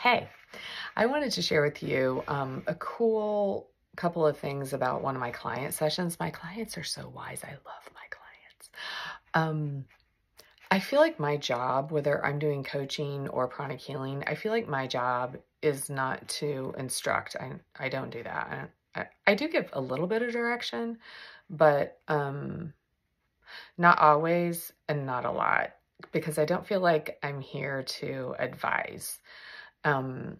Hey, I wanted to share with you a cool couple of things about one of my client sessions. My clients are so wise. I love my clients. Um, I feel like my job, whether I'm doing coaching or pranic healing, I feel like my job is not to instruct. I don't do that. I do give a little bit of direction, but not always and not a lot because I don't feel like I'm here to advise. Um,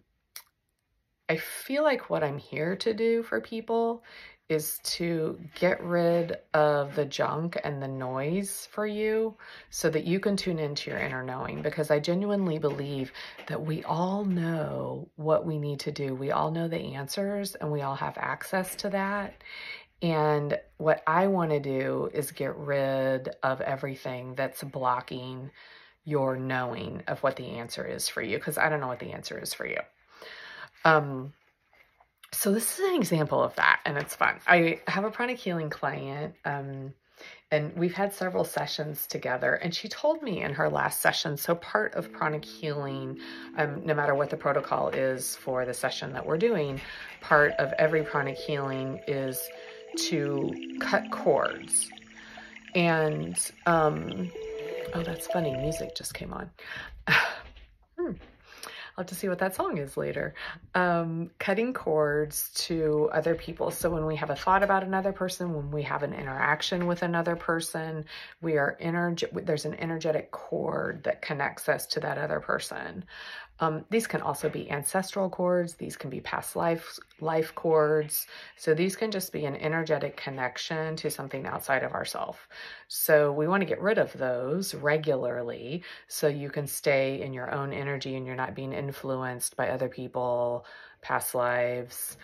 I feel like what I'm here to do for people is to get rid of the junk and the noise for you so that you can tune into your inner knowing, because I genuinely believe that we all know what we need to do. We all know the answers and we all have access to that. And what I want to do is get rid of everything that's blocking your knowing of what the answer is for you, because I don't know what the answer is for you. So this is an example of that, and it's fun. I have a pranic healing client, and we've had several sessions together, and she told me in her last session, so part of pranic healing, no matter what the protocol is for the session that we're doing, part of every pranic healing is to cut cords. And, oh, that's funny, music just came on. I'll have to see what that song is later. Cutting cords to other people. So when we have a thought about another person, when we have an interaction with another person, there's an energetic cord that connects us to that other person. These can also be ancestral cords. These can be past life cords. So these can just be an energetic connection to something outside of ourselves. So we want to get rid of those regularly so you can stay in your own energy and you're not being influenced by other people, past lives,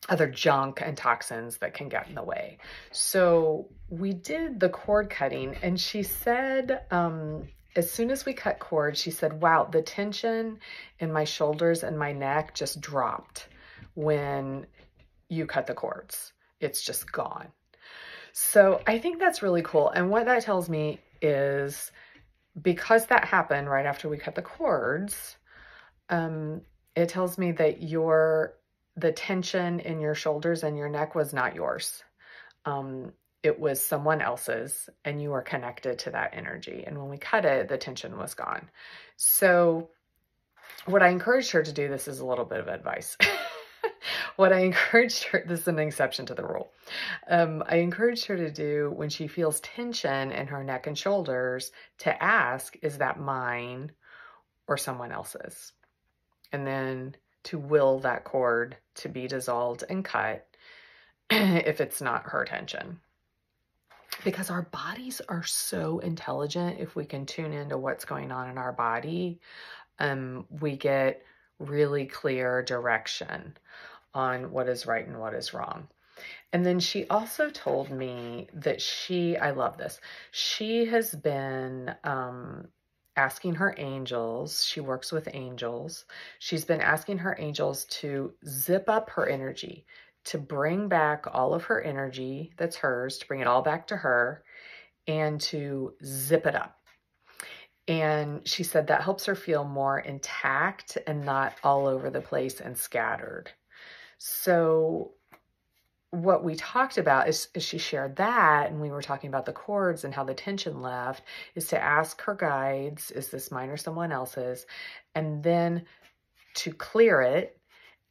other junk and toxins that can get in the way. So we did the cord cutting, and she said, as soon as we cut cords, she said, wow, the tension in my shoulders and my neck just dropped when you cut the cords. It's just gone. So I think that's really cool. And what that tells me is, because that happened right after we cut the cords, it tells me that the tension in your shoulders and your neck was not yours. It was someone else's, and you were connected to that energy. And when we cut it, the tension was gone. So what I encouraged her to do, this is a little bit of advice. What I encouraged her, this is an exception to the rule. I encouraged her to do, when she feels tension in her neck and shoulders, to ask, is that mine or someone else's? And then to will that cord to be dissolved and cut if it's not her tension. Because our bodies are so intelligent. If we can tune into what's going on in our body, we get really clear direction on what is right and what is wrong. And then she also told me that I love this, she has been asking her angels, she works with angels, she's been asking her angels to zip up her energy, to bring back all of her energy that's hers, to bring it all back to her, and to zip it up. And she said that helps her feel more intact and not all over the place and scattered. So what we talked about is she shared that, and we were talking about the cords and how the tension left, is to ask her guides, is this mine or someone else's? And then to clear it,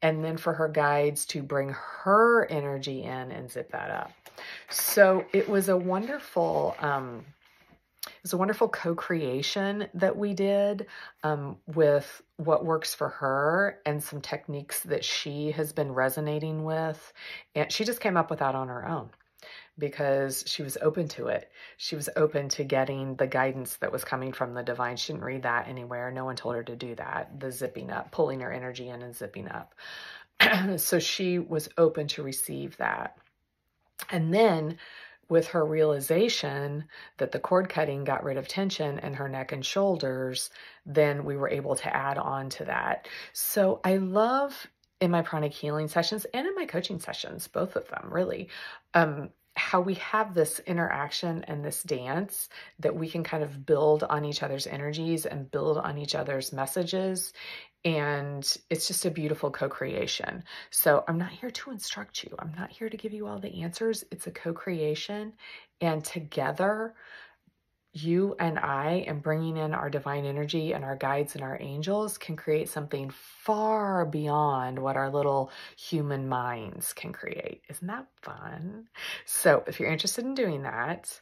and then for her guides to bring her energy in and zip that up. So it was a wonderful, co-creation that we did with what works for her and some techniques that she has been resonating with. And she just came up with that on her own because she was open to it. She was open to getting the guidance that was coming from the divine. She didn't read that anywhere. No one told her to do that. The zipping up, pulling her energy in and zipping up. So she was open to receive that. And then with her realization that the cord cutting got rid of tension in her neck and shoulders, then we were able to add on to that. So I love, in my pranic healing sessions and in my coaching sessions, both of them really, how we have this interaction and this dance that we can kind of build on each other's energies and build on each other's messages. And it's just a beautiful co-creation. So I'm not here to instruct you. I'm not here to give you all the answers. It's a co-creation. And together, you and I, and bringing in our divine energy and our guides and our angels, can create something far beyond what our little human minds can create. Isn't that fun? So if you're interested in doing that,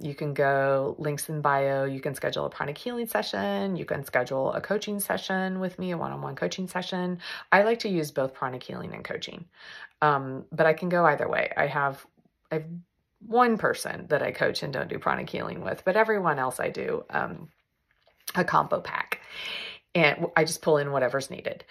you can go, links in bio. You can schedule a pranic healing session. You can schedule a coaching session with me, a one-on-one coaching session. I like to use both pranic healing and coaching, but I can go either way. I've one person that I coach and don't do pranic healing with, but everyone else I do a combo pack, and I just pull in whatever's needed.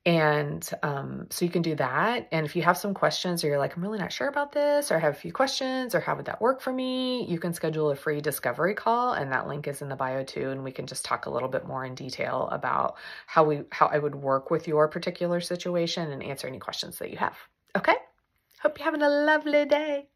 And so you can do that. And if you have some questions, or you're like, I'm really not sure about this, or I have a few questions, or how would that work for me, you can schedule a free discovery call, and that link is in the bio too. And we can just talk a little bit more in detail about how I would work with your particular situation and answer any questions that you have. Okay? Hope you're having a lovely day.